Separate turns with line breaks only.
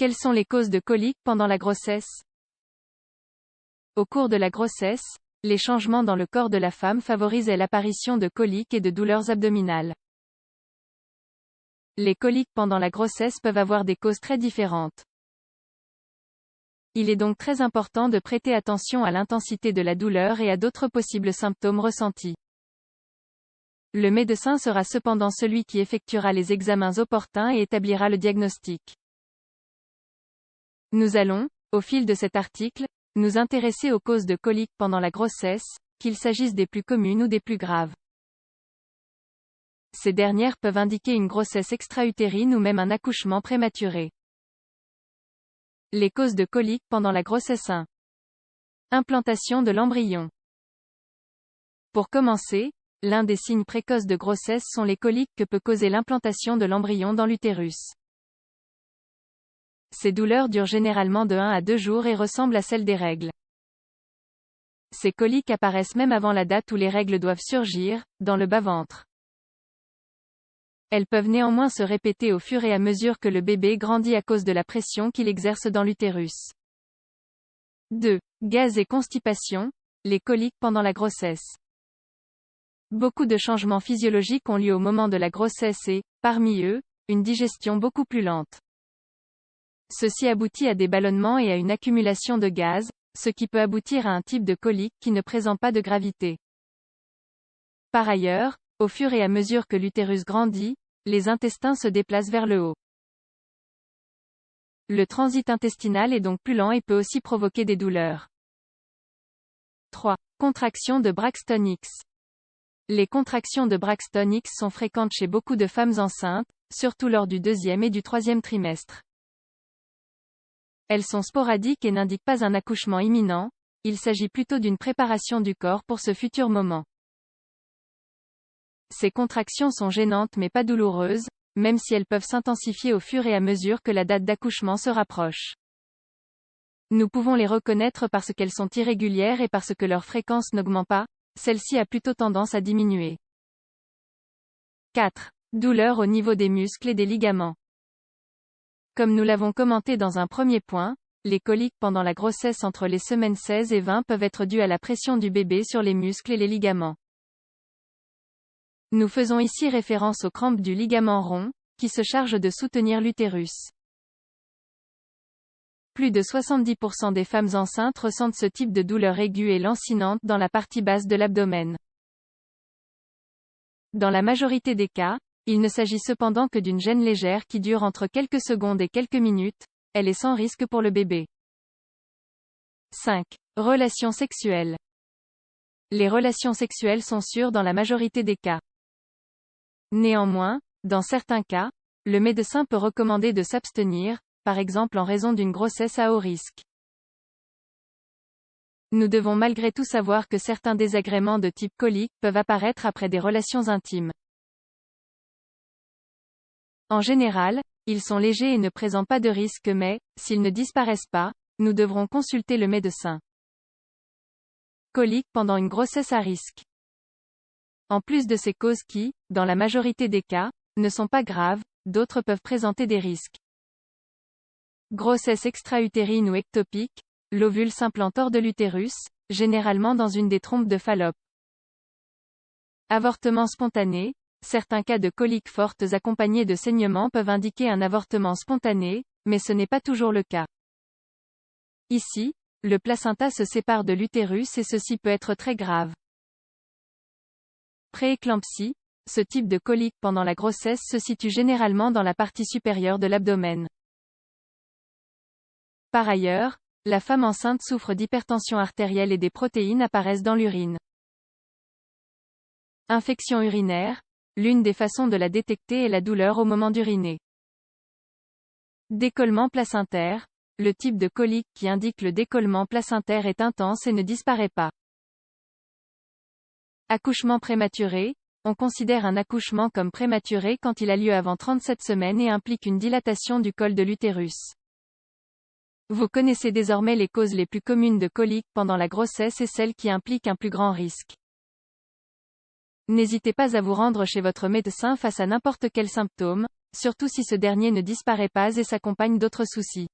Quelles sont les causes de coliques pendant la grossesse? Au cours de la grossesse, les changements dans le corps de la femme favorisent l'apparition de coliques et de douleurs abdominales. Les coliques pendant la grossesse peuvent avoir des causes très différentes. Il est donc très important de prêter attention à l'intensité de la douleur et à d'autres possibles symptômes ressentis. Le médecin sera cependant celui qui effectuera les examens opportuns et établira le diagnostic. Nous allons, au fil de cet article, nous intéresser aux causes de coliques pendant la grossesse, qu'il s'agisse des plus communes ou des plus graves. Ces dernières peuvent indiquer une grossesse extra-utérine ou même un accouchement prématuré. Les causes de coliques pendant la grossesse 1. Implantation de l'embryon. Pour commencer, l'un des signes précoces de grossesse sont les coliques que peut causer l'implantation de l'embryon dans l'utérus. Ces douleurs durent généralement de 1 à 2 jours et ressemblent à celles des règles. Ces coliques apparaissent même avant la date où les règles doivent surgir, dans le bas-ventre. Elles peuvent néanmoins se répéter au fur et à mesure que le bébé grandit à cause de la pression qu'il exerce dans l'utérus. 2. Gaz et constipation, les coliques pendant la grossesse. Beaucoup de changements physiologiques ont lieu au moment de la grossesse et, parmi eux, une digestion beaucoup plus lente. Ceci aboutit à des ballonnements et à une accumulation de gaz, ce qui peut aboutir à un type de colique qui ne présente pas de gravité. Par ailleurs, au fur et à mesure que l'utérus grandit, les intestins se déplacent vers le haut. Le transit intestinal est donc plus lent et peut aussi provoquer des douleurs. 3. Contraction de Braxton Hicks. Les contractions de Braxton Hicks sont fréquentes chez beaucoup de femmes enceintes, surtout lors du 2e et du 3e trimestre. Elles sont sporadiques et n'indiquent pas un accouchement imminent, il s'agit plutôt d'une préparation du corps pour ce futur moment. Ces contractions sont gênantes mais pas douloureuses, même si elles peuvent s'intensifier au fur et à mesure que la date d'accouchement se rapproche. Nous pouvons les reconnaître parce qu'elles sont irrégulières et parce que leur fréquence n'augmente pas, celle-ci a plutôt tendance à diminuer. 4. Douleurs au niveau des muscles et des ligaments. Comme nous l'avons commenté dans un premier point, les coliques pendant la grossesse entre les semaines 16 et 20 peuvent être dues à la pression du bébé sur les muscles et les ligaments. Nous faisons ici référence aux crampes du ligament rond, qui se chargent de soutenir l'utérus. Plus de 70% des femmes enceintes ressentent ce type de douleur aiguë et lancinante dans la partie basse de l'abdomen. Dans la majorité des cas, il ne s'agit cependant que d'une gêne légère qui dure entre quelques secondes et quelques minutes, elle est sans risque pour le bébé. 5. Relations sexuelles. Les relations sexuelles sont sûres dans la majorité des cas. Néanmoins, dans certains cas, le médecin peut recommander de s'abstenir, par exemple en raison d'une grossesse à haut risque. Nous devons malgré tout savoir que certains désagréments de type colique peuvent apparaître après des relations intimes. En général, ils sont légers et ne présentent pas de risque mais, s'ils ne disparaissent pas, nous devrons consulter le médecin. Coliques pendant une grossesse à risque. En plus de ces causes qui, dans la majorité des cas, ne sont pas graves, d'autres peuvent présenter des risques. Grossesse extra-utérine ou ectopique, l'ovule s'iimplante hors de l'utérus, généralement dans une des trompes de Fallope. Avortement spontané, certains cas de coliques fortes accompagnés de saignements peuvent indiquer un avortement spontané, mais ce n'est pas toujours le cas. Ici, le placenta se sépare de l'utérus et ceci peut être très grave. Prééclampsie, ce type de colique pendant la grossesse se situe généralement dans la partie supérieure de l'abdomen. Par ailleurs, la femme enceinte souffre d'hypertension artérielle et des protéines apparaissent dans l'urine. Infection urinaire, l'une des façons de la détecter est la douleur au moment d'uriner. Décollement placentaire, le type de colique qui indique le décollement placentaire est intense et ne disparaît pas. Accouchement prématuré, on considère un accouchement comme prématuré quand il a lieu avant 37 semaines et implique une dilatation du col de l'utérus. Vous connaissez désormais les causes les plus communes de coliques pendant la grossesse et celles qui impliquent un plus grand risque. N'hésitez pas à vous rendre chez votre médecin face à n'importe quel symptôme, surtout si ce dernier ne disparaît pas et s'accompagne d'autres soucis.